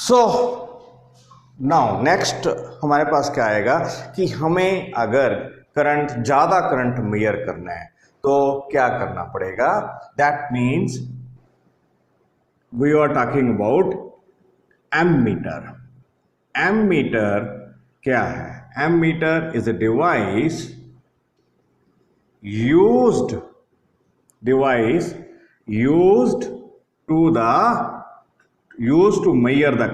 So now next हमारे पास क्या आएगा कि हमें अगर करंट ज़्यादा करंट मेजर करना है तो क्या करना पड़ेगा। That means we are talking about ammeter. Ammeter क्या है? Ammeter is a device used used to measure the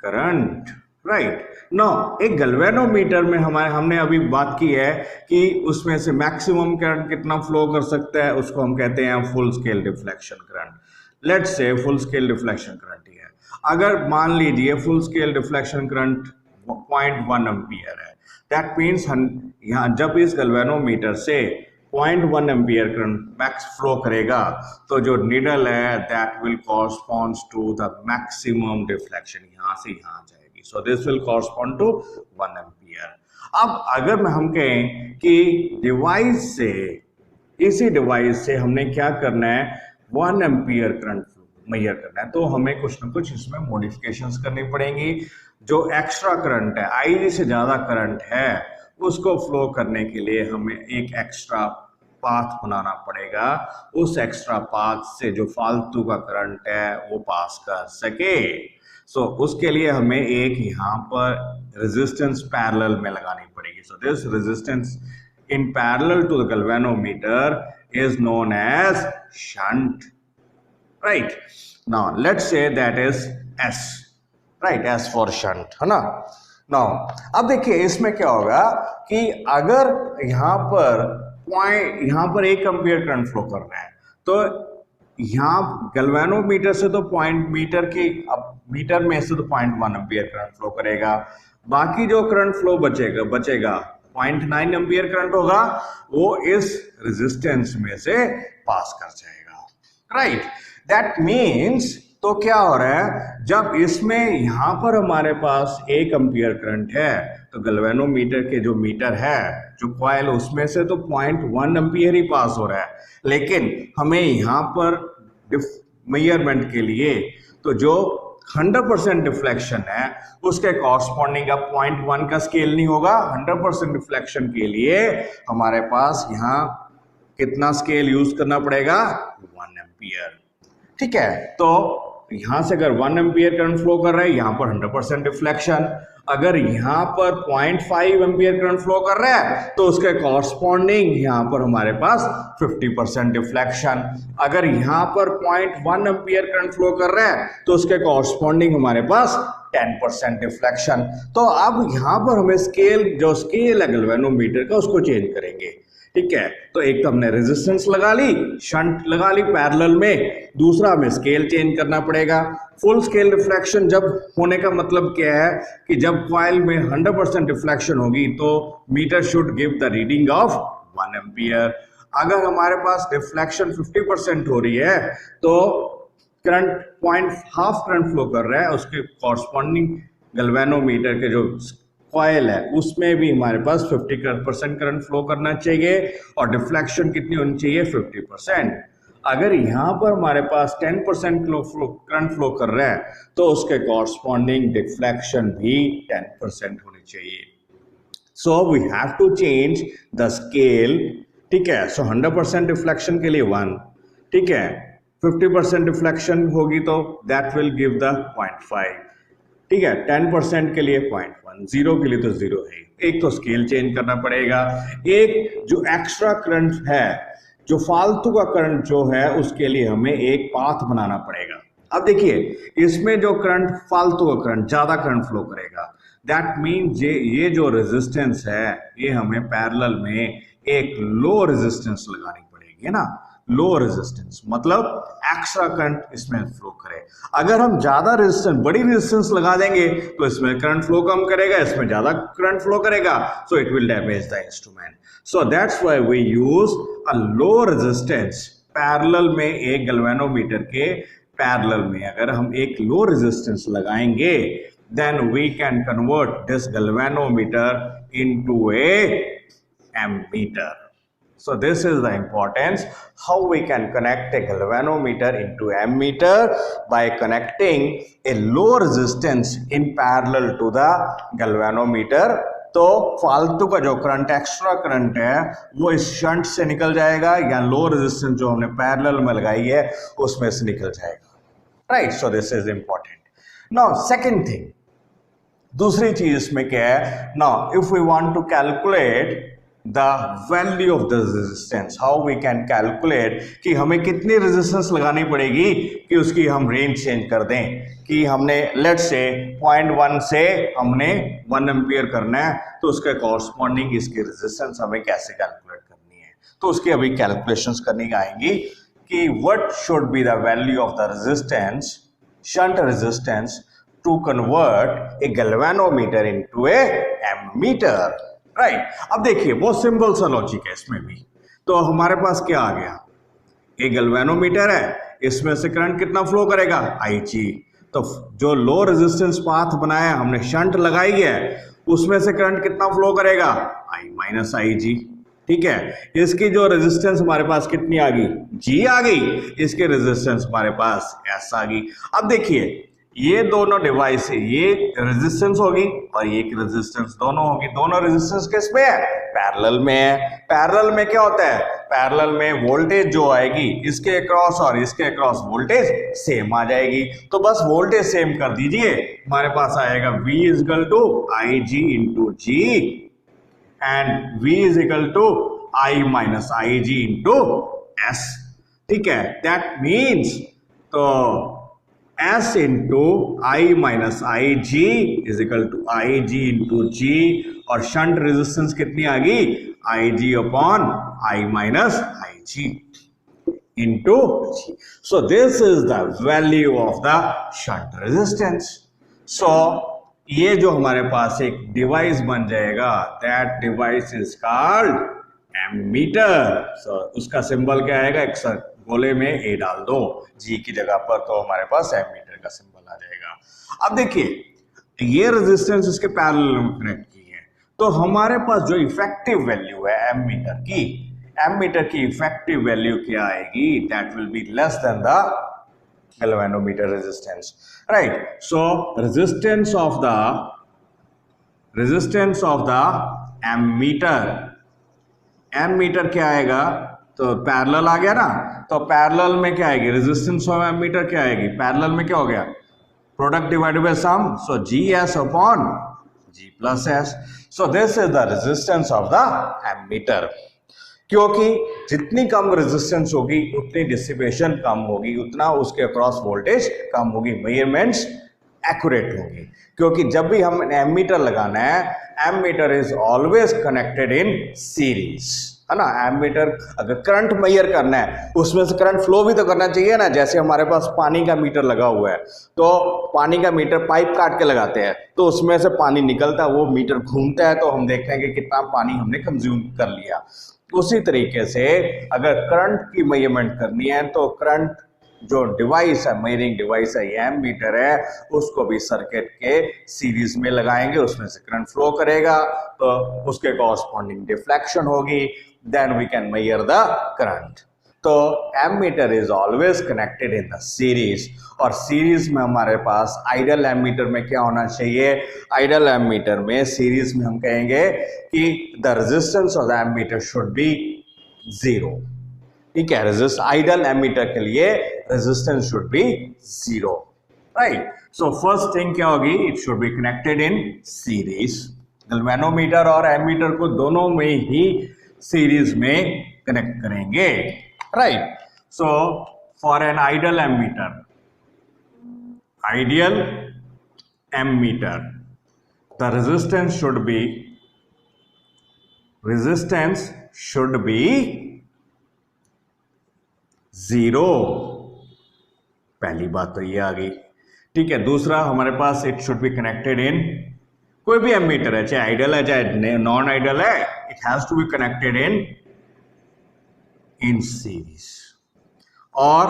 current, right. Now एक गैल्वेनोमीटर में हमने अभी बात की है कि उसमें से मैक्सिमम करंट कितना फ्लो कर सकता है, उसको हम कहते हैं full scale deflection current. Let's say full scale deflection current ही है। अगर मान लीजिए full scale deflection current 0.1 ampere है, दैट मीन्स यहाँ जब इस गैल्वेनोमीटर से 0.1 एम्पियर करंट मैक्स फ्लो करेगा तो जो निडल है that will correspond to the maximum deflection, यहाँ से यहाँ जाएगी। So this will correspond to 1 ampere. अब अगर हम कहें कि डिवाइस से, इसी डिवाइस से हमने क्या करना है, 1 एम्पियर करंट मेजर करना है, तो हमें कुछ ना कुछ इसमें मॉडिफिकेशंस करनी पड़ेंगी। जो एक्स्ट्रा करंट है, आईडी से ज्यादा करंट है, उसको फ्लो करने के लिए हमें एक एक्स्ट्रा पाथ बनाना पड़ेगा। उस एक्स्ट्रा पाथ से जो फालतू का करंट है वो पास कर सके। सो उसके लिए हमें एक यहाँ पर रेजिस्टेंस पैरेलल में लगानी पड़ेगी। So this resistance in parallel to the galvanometer is known as shunt, right. Now let's say that is S, right, S for shunt, है ना। नाउ अब देखिए इसमें क्या होगा कि अगर यहाँ पर 1 एम्पियर करंट फ्लो कर रहा है, तो यहाँ गैल्वेनोमीटर से तो मीटर में से तो 0.1 एम्पियर करंट फ्लो करेगा। बाकी जो करंट फ्लो बचेगा 0.9 एम्पियर करंट होगा, वो इस रेजिस्टेंस में से पास कर जाएगा, राइट। दैट मीन्स तो क्या हो रहा है, जब इसमें यहां पर हमारे पास 1 एम्पियर करंट है तो गैल्वेनोमीटर के जो मीटर है, जो कॉइल, उसमें से तो 0.1 एम्पियर ही पास हो रहा है। लेकिन हमें यहां पर मेजरमेंट के लिए तो जो 100% डिफ्लेक्शन है उसके कॉरस्पॉन्डिंग का 0.1 का स्केल नहीं होगा। 100% डिफ्लेक्शन के लिए हमारे पास यहाँ कितना स्केल यूज करना पड़ेगा, 1 एम्पियर, ठीक है। तो यहां से अगर 1 एम्पियर करंट फ्लो कर रहा है, यहां पर 100% डिफ्लेक्शन। अगर यहां पर 0.5 एम्पियर करंट फ्लो कर रहा है तो उसके कॉरस्पॉन्डिंग यहां पर हमारे पास 50% डिफ्लेक्शन। अगर यहां पर 0.1 एम्पियर करंट फ्लो कर रहा है तो उसके कॉरस्पॉन्डिंग हमारे पास 10% डिफ्लेक्शन। तो अब यहां पर हमें जो स्केल है गैल्वेनोमीटर का, उसको चेंज करेंगे, ठीक है। तो एक तो हमने रेजिस्टेंस लगा ली, शंट लगा ली पैरेलल में, दूसरा हमें स्केल चेंज करना पड़ेगा। फुल स्केल डिफ्लेक्शन जब होने का मतलब क्या है कि जब कॉइल में 100% डिफ्लेक्शन होगी तो meter should give the reading of 1 ampere. अगर हमारे पास डिफ्लेक्शन 50% हो रही है तो करंट हाफ करंट फ्लो कर रहा है, उसके कॉरस्पॉन्डिंग गैल्वेनोमीटर के जो कॉइल है उसमें भी हमारे पास 50% करंट फ्लो करना चाहिए और डिफ्लेक्शन कितनी होनी चाहिए, 50%। अगर यहाँ पर हमारे पास 10% करंट फ्लो कर रहा है तो उसके कॉरस्पॉन्डिंग डिफ्लेक्शन भी 10% होनी चाहिए। So we have to change the scale, ठीक है। सो 100% डिफ्लेक्शन के लिए 1, ठीक है। 50% डिफ्लेक्शन होगी तो दैट विल गिव द 0.5, ठीक है। 10% के लिए 0.1, 0 के लिए तो 0 है। एक तो स्केल चेंज करना पड़ेगा, एक जो एक्स्ट्रा करंट है, जो फालतू का करंट जो है, उसके लिए हमें एक पाथ बनाना पड़ेगा। अब देखिए इसमें जो करंट फालतू का करंट, ज्यादा करंट फ्लो करेगा, दैट मीन ये जो रेजिस्टेंस है ये हमें पैरेलल में एक लो रेजिस्टेंस लगानी पड़ेगी, है ना। लो रेजिस्टेंस मतलब एक्स्ट्रा करंट इसमें फ्लो करे। अगर हम ज्यादा रेजिस्टेंस, बड़ी रेजिस्टेंस लगा देंगे तो इसमें करंट फ्लो कम करेगा, इसमें ज्यादा करंट फ्लो करेगा, so it will damage the instrument. So that's why we use a low resistance parallel में। एक गैल्वेनोमीटर के पैरेलल में अगर हम एक लो रेजिस्टेंस लगाएंगे then we can convert this galvanometer into a ammeter. So this is the importance how we can connect a galvanometer into ammeter by connecting a low resistance in parallel to the galvanometer. तो फालतू का जो current extra current है वो इस shunt से निकल जाएगा या लो रेजिस्टेंस जो हमने पैरेलल में लगाई है उसमें से निकल जाएगा, right. So this is important. Now second thing, दूसरी चीज इसमें क्या है. Now if we want to calculate the value of the resistance, how we can calculate कि हमें कितनी रेजिस्टेंस लगानी पड़ेगी कि उसकी हम रेंज चेंज कर दें. कि हमने लेट्स से 0.1 से हमने 1 एम्पियर करना है तो उसके कॉरस्पॉन्डिंग इसकी रेजिस्टेंस हमें कैसे कैलकुलेट करनी है. तो उसकी अभी कैलकुलेशंस करनी आएंगी कि what should be the value of the resistance, shunt resistance, to convert a galvanometer into a ammeter, right. अब देखिए बहुत सिंपल सा लॉजिक है इसमें भी. तो हमारे पास क्या आ गया, एक गैल्वेनोमीटर है, इसमें से करंट कितना फ्लो करेगा, IG. तो जो लो रेजिस्टेंस पाथ बनाया हमने, शंट लगाई है, उसमें से करंट कितना फ्लो करेगा, I माइनस IG. ठीक है, इसकी जो रेजिस्टेंस हमारे पास कितनी आ गई, G आ गई, इसके रेजिस्टेंस हमारे पास S आ गई. अब देखिए ये दोनों डिवाइस है, ये रेजिस्टेंस होगी और ये रेजिस्टेंस दोनों होगी. दोनों रेजिस्टेंस किस में है, पैरेलल में है. पैरेलल में क्या होता है, पैरेलल में वोल्टेज जो आएगी इसके अक्रॉस और इसके अक्रॉस वोल्टेज सेम आ जाएगी. तो बस वोल्टेज सेम कर दीजिए, हमारे पास आएगा V is equal to IG into G and V is equal to I minus IG into S. ठीक है, दैट मीन्स तो S into I minus IG is equal to IG into G और shunt resistance कितनी आ गई, IG upon I minus IG into G. So this is the value of the shunt resistance. So ये जो हमारे पास एक डिवाइस बन जाएगा, that device is called ammeter. So उसका सिंबल क्या आएगा, एक गोले में A डाल दो G की जगह पर, तो हमारे पास एमीटर का सिंबल आ जाएगा. अब देखिए ये रेजिस्टेंस इसके पैरेलल में कनेक्ट की है, तो हमारे पास जो इफेक्टिव वैल्यू है एमीटर की इफेक्टिव वैल्यू क्या आएगी, that will be less than the galvanometer resistance, right. So resistance of the ammeter क्या आएगा, तो पैरेलल आ गया ना, तो पैरेलल में क्या आएगी, रेजिस्टेंस ऑफ एमीटर क्या आएगी, पैरेलल में क्या हो गया, product divided by sum, so GS upon G plus S. So this is the resistance of the ammeter. क्योंकि जितनी कम रेजिस्टेंस होगी उतनी डिसिपेशन कम होगी, उतना उसके अक्रॉस वोल्टेज कम होगी, मेजरमेंट्स एक्यूरेट होगी. क्योंकि जब भी हम एमीटर लगाना है, ammeter is always connected in series, है ना. एमीटर अगर करंट मेजर करना है उसमें से करंट फ्लो भी तो करना चाहिए ना. जैसे हमारे पास पानी का मीटर लगा हुआ है, तो पानी का मीटर पाइप काट के लगाते हैं, तो उसमें से पानी निकलता है, वो मीटर घूमता है, तो हम देखते हैं कि कितना पानी हमने कंज्यूम कर लिया. उसी तरीके से अगर करंट की मेजरमेंट करनी है तो करंट जो डिवाइस है, मेजरिंग डिवाइस है, ये एमीटर है, उसको भी सर्किट के सीरीज में लगाएंगे, उसमें से करंट फ्लो करेगा, तो उसके कॉरस्पॉन्डिंग डिफ्लेक्शन होगी, then we can measure the current. तो ammeter is always connected in the series. और सीरीज में हमारे पास आइडियल एमीटर में क्या होना चाहिए, आइडियल एमीटर में सीरीज में हम कहेंगे कि the resistance of the ammeter should be 0. ठीक है, आइडियल एमीटर के लिए resistance should be 0, right. So first thing क्या होगी, it should be connected in series. Galvanometer और एमीटर को दोनों में ही सीरीज में कनेक्ट करेंगे, right. So for an ideal ammeter the resistance should be 0. पहली बात तो ये आ गई. ठीक है, दूसरा हमारे पास it should be connected in, कोई भी एमीटर है, चाहे आइडियल है चाहे नॉन आइडियल है, it has to be connected in series. और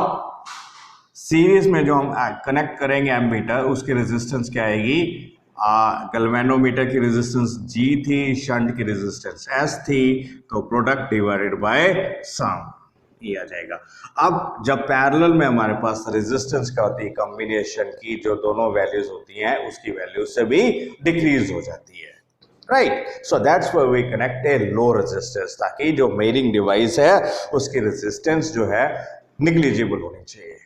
सीरीज में जो हम कनेक्ट करेंगे एमीटर, उसकी रेजिस्टेंस क्या आएगी, गैल्वेनोमीटर की रेजिस्टेंस G थी, शंट की रेजिस्टेंस S थी, तो प्रोडक्ट डिवाइडेड बाय सम ये आ जाएगा। अब जब पैरेलल में हमारे पास रेजिस्टेंस क्या होती है, कॉम्बिनेशन की जो दोनों वैल्यूज होती हैं उसकी वैल्यू से भी डिक्रीज हो जाती है, right. So that's why we connect a low resistance, ताकि जो मेजरिंग डिवाइस है उसकी रेजिस्टेंस जो है निग्लिजिबल होनी चाहिए।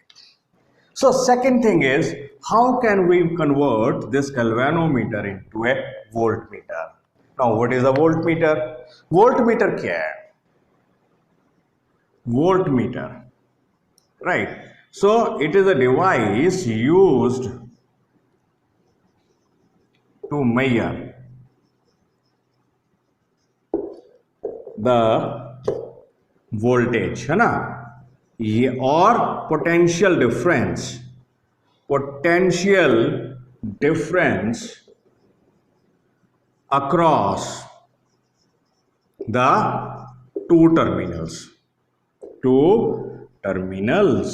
So second thing is, how can we convert this galvanometer into a voltmeter? Now what is a voltmeter? Voltmeter क्या है? Voltmeter, right? So it is a device used to measure the voltage, है ना, ये और potential difference across the two terminals,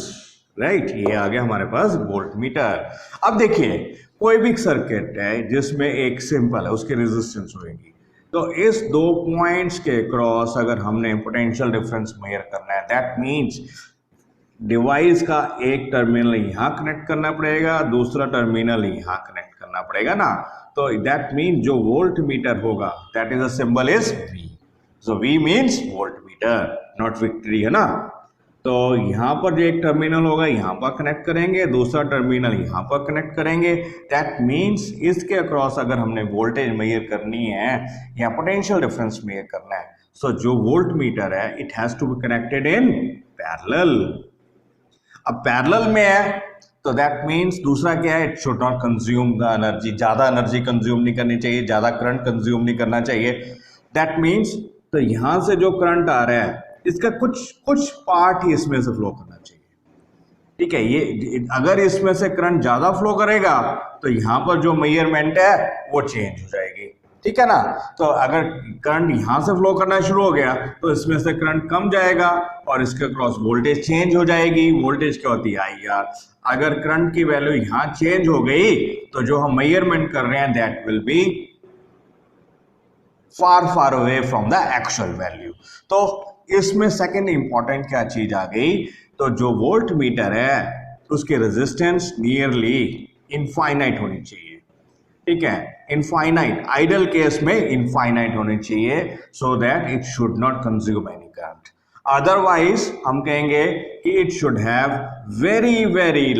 right. ये आ गया हमारे पास voltmeter. अब देखिए कोई भी सर्किट है जिसमें एक सिंपल है, उसकी रेजिस्टेंस होगी, तो इस दो पॉइंट्स के क्रॉस अगर हमने पोटेंशियल डिफरेंस मेजर करना है, दैट मींस डिवाइस का एक टर्मिनल यहां कनेक्ट करना पड़ेगा, दूसरा टर्मिनल यहां कनेक्ट करना पड़ेगा ना, तो दैट मीन जो वोल्ट मीटर होगा that is a symbol is V। So V means volt meter, not victory, है ना। तो यहां पर जो एक टर्मिनल होगा यहां पर कनेक्ट करेंगे, दूसरा टर्मिनल यहां पर कनेक्ट करेंगे, दैट मीन्स इसके अक्रॉस अगर हमने वोल्टेज मेजर करनी है या पोटेंशियल डिफरेंस मेजर करना है, सो जो वोल्ट मीटर है it has to be connected in parallel. अब पैरेलल में है तो दैट मीन्स दूसरा क्या है, it should not consume the energy, ज्यादा एनर्जी कंज्यूम नहीं करनी चाहिए, ज्यादा करंट कंज्यूम नहीं करना चाहिए। दैट मीन्स तो यहां से जो करंट आ रहा है इसका कुछ पार्ट ही इसमें से फ्लो करना चाहिए, ठीक है। ये अगर इसमें से करंट ज्यादा फ्लो करेगा तो यहां पर जो मेजरमेंट है वो चेंज हो जाएगी, ठीक है ना। तो अगर करंट यहां से फ्लो करना शुरू हो गया तो इसमें से करंट कम जाएगा और इसके क्रॉस वोल्टेज चेंज हो जाएगी। वोल्टेज क्या होती है, IR। अगर करंट की वैल्यू यहां चेंज हो गई तो जो हम मेजरमेंट कर रहे हैं that will be far away from the actual value. तो इसमें सेकेंड इंपॉर्टेंट क्या चीज आ गई, तो जो वोल्ट मीटर है उसकी रेजिस्टेंस नियरली इनफाइनाइट होनी चाहिए, ठीक है। इनफाइनाइट, आइडल केस में इनफाइनाइट होनी चाहिए, so that it should not consume any current. Otherwise हम कहेंगे कि it should have very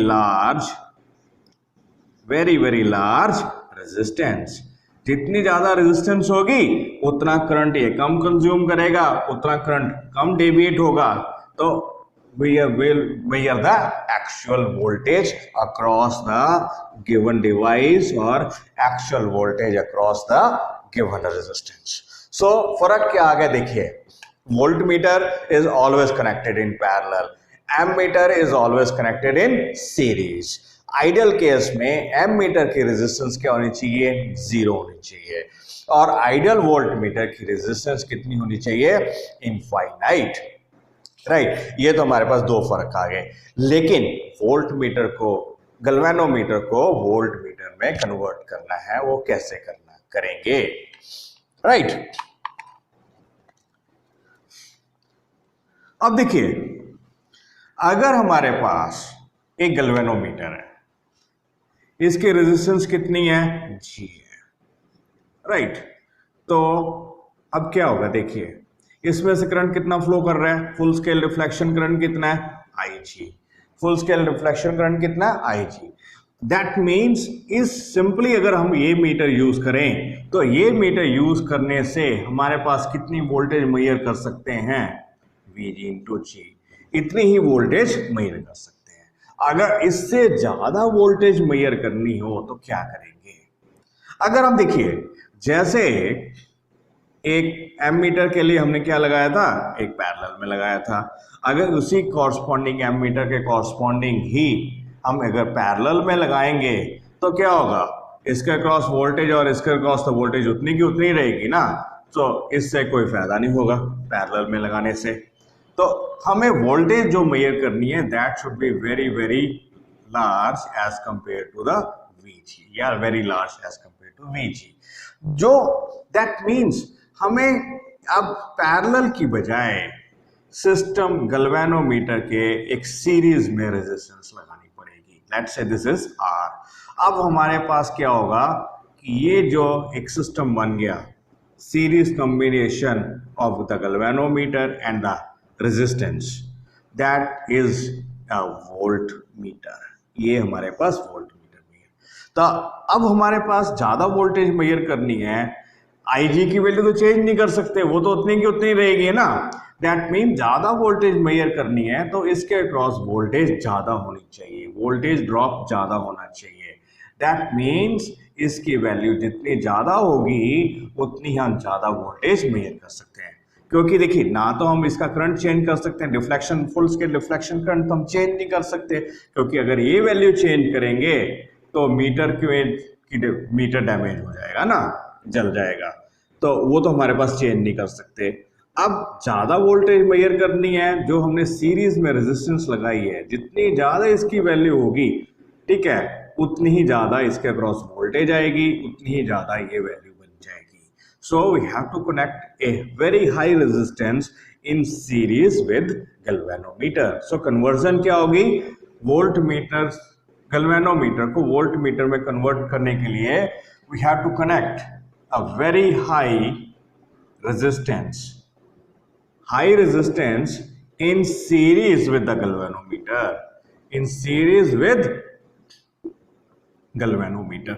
large resistance. जितनी ज्यादा रेजिस्टेंस होगी उतना करंट ये कम कंज्यूम करेगा, उतना करंट कम डेविएट होगा, तो we will measure the actual voltage across the given device or actual voltage across the given resistance. So फर्क क्या आ गया देखिए, voltmeter is always connected in parallel, ammeter is always connected in series. Ideal case में ammeter की resistance क्या होनी चाहिए, 0 होनी चाहिए, और आइडियल वोल्टमीटर की रेजिस्टेंस कितनी होनी चाहिए, इनफाइनाइट, राइट। ये तो हमारे पास दो फर्क आ गए। लेकिन वोल्ट मीटर को, गैल्वेनोमीटर को वोल्ट मीटर में कन्वर्ट करना है, वो कैसे करेंगे, राइट। अब देखिए अगर हमारे पास एक गैल्वेनोमीटर है, इसकी रेजिस्टेंस कितनी है, G है, राइट। तो अब क्या होगा देखिए, इसमें से करंट कितना फ्लो कर रहा है, फुल स्केल रिफ्लेक्शन करंट कितना है, IG। Full scale reflection current कितना है, IG। दैट मीन्स इस सिंपली अगर हम ये मीटर यूज करें तो ये मीटर यूज करने से हमारे पास कितनी वोल्टेज मेजर कर सकते हैं, VG इंटू G, इतनी ही वोल्टेज मेजर कर सकते हैं। अगर इससे ज्यादा वोल्टेज मेजर करनी हो तो क्या करेंगे, अगर हम देखिए जैसे एक एमीटर के लिए हमने क्या लगाया था, एक पैरेलल में लगाया था, अगर उसी कॉरस्पॉन्डिंग एमीटर के कॉरस्पॉन्डिंग ही हम अगर पैरेलल में लगाएंगे तो क्या होगा, इसके क्रॉस वोल्टेज और इसके क्रॉस तो वोल्टेज उतनी की उतनी रहेगी ना, तो इससे कोई फायदा नहीं होगा पैरेलल में लगाने से। तो हमें वोल्टेज जो मेजर करनी है that should be very large as compare to the VG, या very large as compare Vg, जो दैट मीन्स हमें अब पैरेलल की बजाय सिस्टम गैल्वेनोमीटर के एक सीरीज में रेजिस्टेंस लगानी पड़ेगी। Let's say this is R। अब हमारे पास क्या होगा कि ये जो एक सिस्टम बन गया, series combination of the galvanometer and the resistance, that is a volt meter. ये हमारे पास वोल्ट मीटर में है। तो अब हमारे पास ज्यादा वोल्टेज मेजर करनी है, IG की वैल्यू तो चेंज नहीं कर सकते, वो तो उतनी की उतनी रहेगी ना। दैट मीन ज्यादा वोल्टेज मेजर करनी है तो इसके अक्रॉस वोल्टेज ज्यादा होनी चाहिए, वोल्टेज ड्रॉप ज्यादा होना चाहिए। दैट मीन्स इसकी वैल्यू जितनी ज्यादा होगी उतनी हम ज्यादा वोल्टेज मेजर कर सकते हैं। क्योंकि देखिए ना तो हम इसका करंट चेंज कर सकते हैं, deflection full scale deflection current तो हम चेंज नहीं कर सकते, क्योंकि अगर ये वैल्यू चेंज करेंगे तो मीटर डैमेज हो जाएगा ना, जल जाएगा, तो वो तो हमारे पास चेंज नहीं कर सकते। अब ज्यादा वोल्टेज मेजर करनी है, जो हमने सीरीज में रेजिस्टेंस लगाई है, जितनी ज्यादा इसकी वैल्यू होगी, ठीक है, उतनी ही ज्यादा इसके अक्रॉस वोल्टेज आएगी, उतनी ही ज्यादा ये वैल्यू बन जाएगी। So we have to connect a very high resistance in series with galvanometer. So conversion क्या होगी, वोल्ट मीटर गैल्वेनोमीटर को वोल्ट मीटर में कन्वर्ट करने के लिए we have to connect a very high resistance in series with the galvanometer, in series with galvanometer।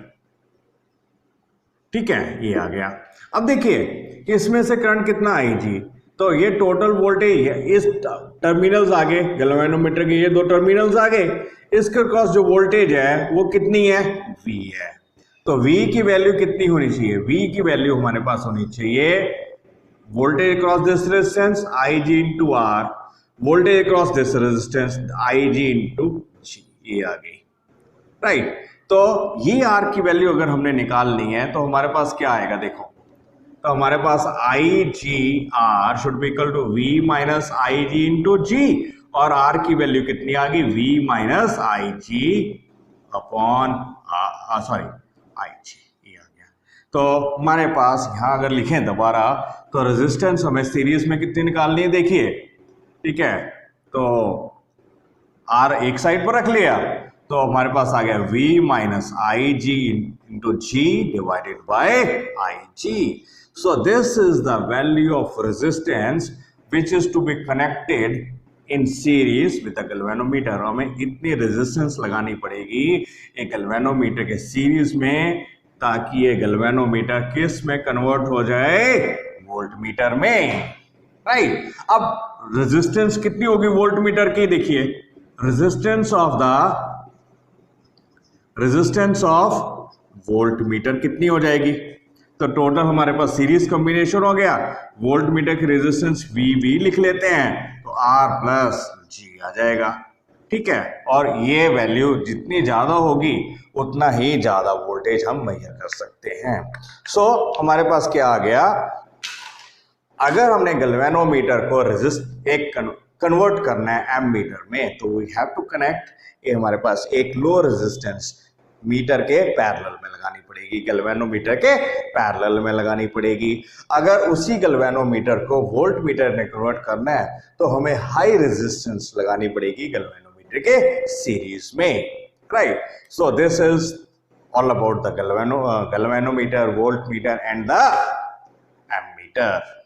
ठीक है, ये आ गया। अब देखिए कि इसमें से करंट कितना IG, तो ये टोटल वोल्टेज है, इस टर्मिनल्स आगे गैल्वेनोमीटर के ये दो टर्मिनल्स आगे, इसके क्रॉस जो वोल्टेज है वो कितनी है, V है। तो V की वैल्यू कितनी होनी चाहिए, V की वैल्यू हमारे पास होनी चाहिए voltage across this resistance IG into R, voltage across this resistance IG into G, ये आ गई, राइट। तो ये R की वैल्यू अगर हमने निकालनी है तो हमारे पास क्या आएगा, देखो, तो हमारे पास IGR should be equal to V minus IG into G, और R की वैल्यू कितनी आ गई, V minus IG upon IG, ये आ गया। तो हमारे पास यहां अगर लिखें दोबारा तो रेजिस्टेंस हमें सीरीज में कितनी निकालनी है, देखिए, ठीक है, तो R एक साइड पर रख लिया तो हमारे पास आ गया V minus IG into G divided by IG। So this is the value of resistance which is to be connected in series with the galvanometer. हमें इतनी रेजिस्टेंस लगानी पड़ेगी एक गैल्वेनोमीटर के सीरीज में, ताकि ये गैल्वेनोमीटर किस में कन्वर्ट हो जाए, वोल्ट मीटर में, राइट। अब रेजिस्टेंस कितनी होगी वोल्ट मीटर की, देखिए, रेजिस्टेंस ऑफ वोल्ट मीटर कितनी हो जाएगी, तो टोटल हमारे पास सीरीज कॉम्बिनेशन हो गया, वोल्ट मीटर की रेजिस्टेंस VV लिख लेते हैं, तो R प्लस G आ जाएगा, ठीक है। और ये वैल्यू जितनी ज्यादा होगी उतना ही ज्यादा वोल्टेज हम मेजर कर सकते हैं। सो हमारे पास क्या आ गया, अगर हमने गैल्वेनोमीटर को कन्वर्ट करना है एमीटर में, तो वी हैव टू कनेक्ट, ये हमारे पास एक लो रेजिस्टेंस मीटर के पैरेलल में लगानी पड़ेगी, गैल्वेनोमीटर के पैरेलल में लगानी पड़ेगी। अगर उसी गैल्वेनोमीटर को वोल्ट मीटर में कन्वर्ट करना है तो हमें हाई रेजिस्टेंस लगानी पड़ेगी गैल्वेनोमीटर के सीरीज में, right. So this is all about the galvanometer, volt meter and the ammeter.